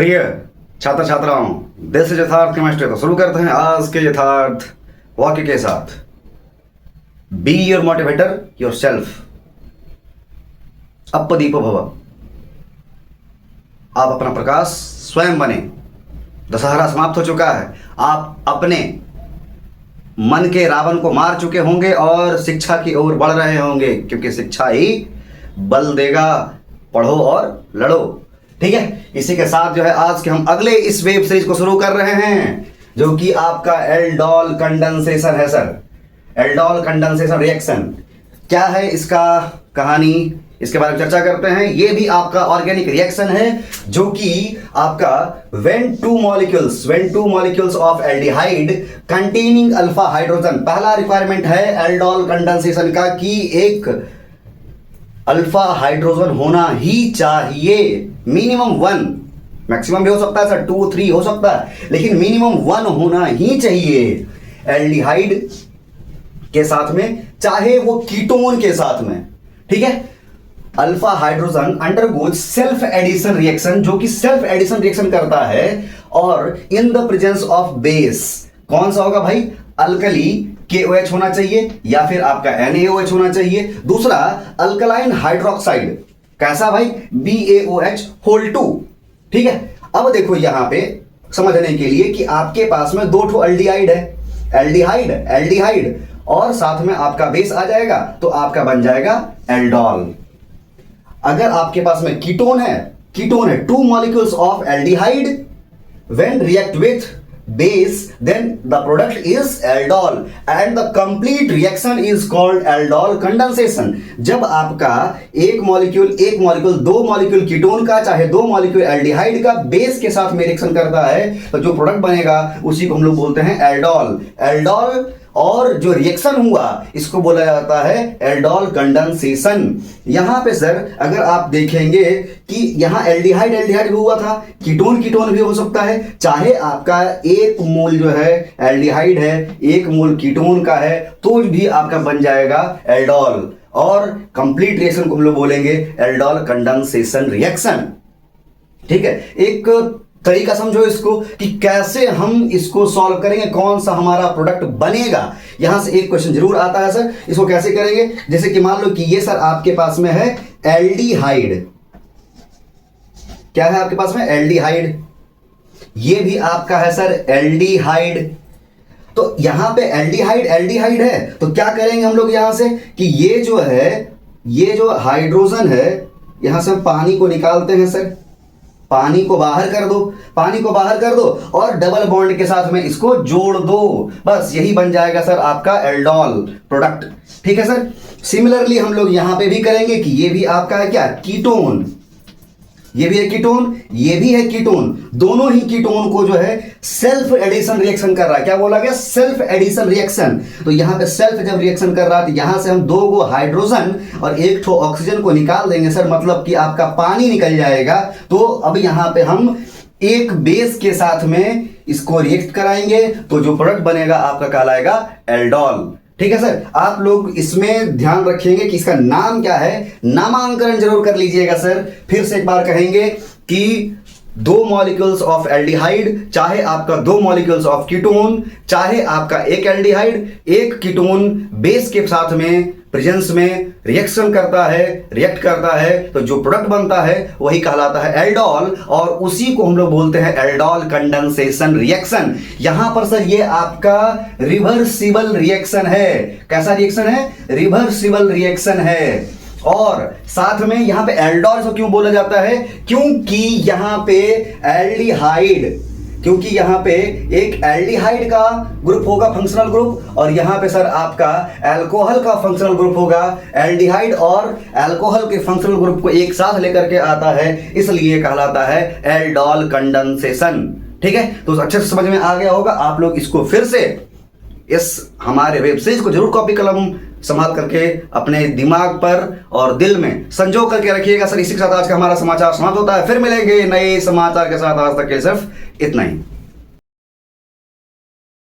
प्रिय छात्र छात्राओं, दिस इज यथार्थ केमिस्ट्री। तो शुरू करते हैं आज के यथार्थ वाक्य के साथ। Be your motivator yourself, अपदीपो भव। आप अपना प्रकाश स्वयं बने। दशहरा समाप्त हो चुका है। आप अपने मन के रावण को मार चुके होंगे और शिक्षा की ओर बढ़ रहे होंगे, क्योंकि शिक्षा ही बल देगा। पढ़ो और लड़ो। ठीक है, इसी के साथ जो है आज के हम अगले इस वेब सीरीज को शुरू कर रहे हैं, जो कि आपका एल्डोल कंडेंसेशन है सर। एल्डोल कंडेंसेशन रिएक्शन क्या है, इसका कहानी, इसके बारे में चर्चा करते हैं। ये भी आपका ऑर्गेनिक रिएक्शन है, जो कि आपका when two molecules of aldehyde containing alpha hydrogen. पहला रिक्वायरमेंट है एल्डोल कंडेंसेशन का कि एक अल्फा हाइड्रोजन होना ही चाहिए। मिनिमम 1, मैक्सिमम भी हो सकता है सर 2, 3 हो सकता है, लेकिन मिनिमम 1 होना ही चाहिए एल्डिहाइड के साथ में, चाहे वो कीटोन के साथ में। ठीक है, alpha hydrogen undergoes self addition reaction, जो कि सेल्फ एडिशन रिएक्शन करता है, और in the presence of base. कौन सा होगा भाई? अल्कली KOH होना चाहिए या फिर आपका NaOH होना चाहिए। दूसरा अल्कलाइन हाइड्रोक्साइड, कैसा भाई? BaOH whole 2। ठीक है, अब देखो यहां पे समझने के लिए कि आपके पास में 2 ठो एल्डिहाइड है, एल्डिहाइड और साथ में आपका बेस आ जाएगा, तो आपका बन जाएगा एल्डोल। अगर आपके पास में कीटोन है 2 molecules of aldehyde when react with base, then the product is aldol and the complete reaction is called aldol condensation। जब आपका एक मॉलिक्यूल 2 मॉलिक्यूल कीटोन का, चाहे 2 मॉलिक्यूल एल्डिहाइड का बेस के साथ में रिएक्शन करता है, तो जो प्रोडक्ट बनेगा उसी को हम लोग बोलते हैं एल्डोल। और जो रिएक्शन हुआ इसको बोला जाता है एल्डोल कंडेंसेशन। यहां पे सर अगर आप देखेंगे कि यहां एल्डिहाइड भी हुआ था, कीटोन भी हो सकता है, चाहे आपका 1 मोल जो है एल्डिहाइड है, 1 मोल कीटोन का है, तो भी आपका बन जाएगा एल्डोल। और कंप्लीट रिएक्शन को हम लोग बोलेंगे एल्डोल कंडेंसेशन रिएक्शन। ठीक है, एक तरीका समझो इसको कि कैसे हम इसको सॉल्व करेंगे, कौन सा हमारा प्रोडक्ट बनेगा। यहां से एक क्वेश्चन जरूर आता है सर, इसको कैसे करेंगे? जैसे कि मान लो कि ये सर आपके पास में है एल्डिहाइड। क्या है आपके पास में? एल्डिहाइड। ये भी आपका है सर एल्डिहाइड। तो यहां पे एल्डिहाइड है, तो क्या करेंगे हम लोग यहां से कि ये जो है, ये जो हाइड्रोजन है, यहां से हम पानी को निकालते हैं सर। पानी को बाहर कर दो और डबल बॉन्ड के साथ में इसको जोड़ दो, बस यही बन जाएगा सर आपका एल्डोल प्रोडक्ट। ठीक है सर, सिमिलरली हम लोग यहां पे भी करेंगे कि ये भी आपका है क्या? कीटोन। ये भी है कीटोन, ये भी है कीटोन। दोनों ही कीटोन को जो है सेल्फ एडिशन रिएक्शन कर रहा है। क्या बोला गया? Self addition reaction. तो यहां पे सेल्फ जब रिएक्शन कर रहा है, तो यहां से हम 2 गो हाइड्रोजन और 1 ठो ऑक्सीजन को निकाल देंगे सर, मतलब कि आपका पानी निकल जाएगा। तो अब यहां पे हम एक बेस के साथ में इसको रिएक्ट कराएंगे, तो जो प्रोडक्ट बनेगा आपका कहलाएगा एल्डोल। ठीक है सर, आप लोग इसमें ध्यान रखेंगे कि इसका नाम क्या है, नामांकन जरूर कर लीजिएगा सर। फिर से एक बार कहेंगे कि 2 मॉलिक्यूल्स ऑफ एल्डिहाइड, चाहे आपका 2 मॉलिक्यूल्स ऑफ कीटोन, चाहे आपका 1 एल्डिहाइड 1 कीटोन बेस के साथ में प्रेजेंस में रिएक्ट करता है, तो जो प्रोडक्ट बनता है वही कहलाता है एल्डोल, और उसी को हम लोग बोलते हैं एल्डोल कंडेंसेशन रिएक्शन। यहां पर सर ये आपका रिवर्सिबल रिएक्शन है। कैसा रिएक्शन है? रिवर्सिबल रिएक्शन है। और साथ में यहां पे एल्डोल को क्यों बोला जाता है? क्योंकि यहां पे एक एल्डिहाइड का ग्रुप होगा, फंक्शनल ग्रुप, और यहां पे सर आपका अल्कोहल का फंक्शनल ग्रुप होगा। एल्डिहाइड और अल्कोहल के फंक्शनल ग्रुप को एक साथ लेकर के आता है, इसलिए कहलाता है एल्डोल कंडेंसेशन। ठीक है, तो अच्छे से समझ में आ गया होगा। आप लोग इसको फिर से इस हमारे वेब सीरीज को जरूर कॉपी कलम संभाल करके अपने दिमाग पर और दिल में संजो करके रखिएगा सर। इसी के साथ आज का हमारा समाचार समाप्त होता है। फिर मिलेंगे नए समाचार के साथ। आज तक के सिर्फ इतना ही।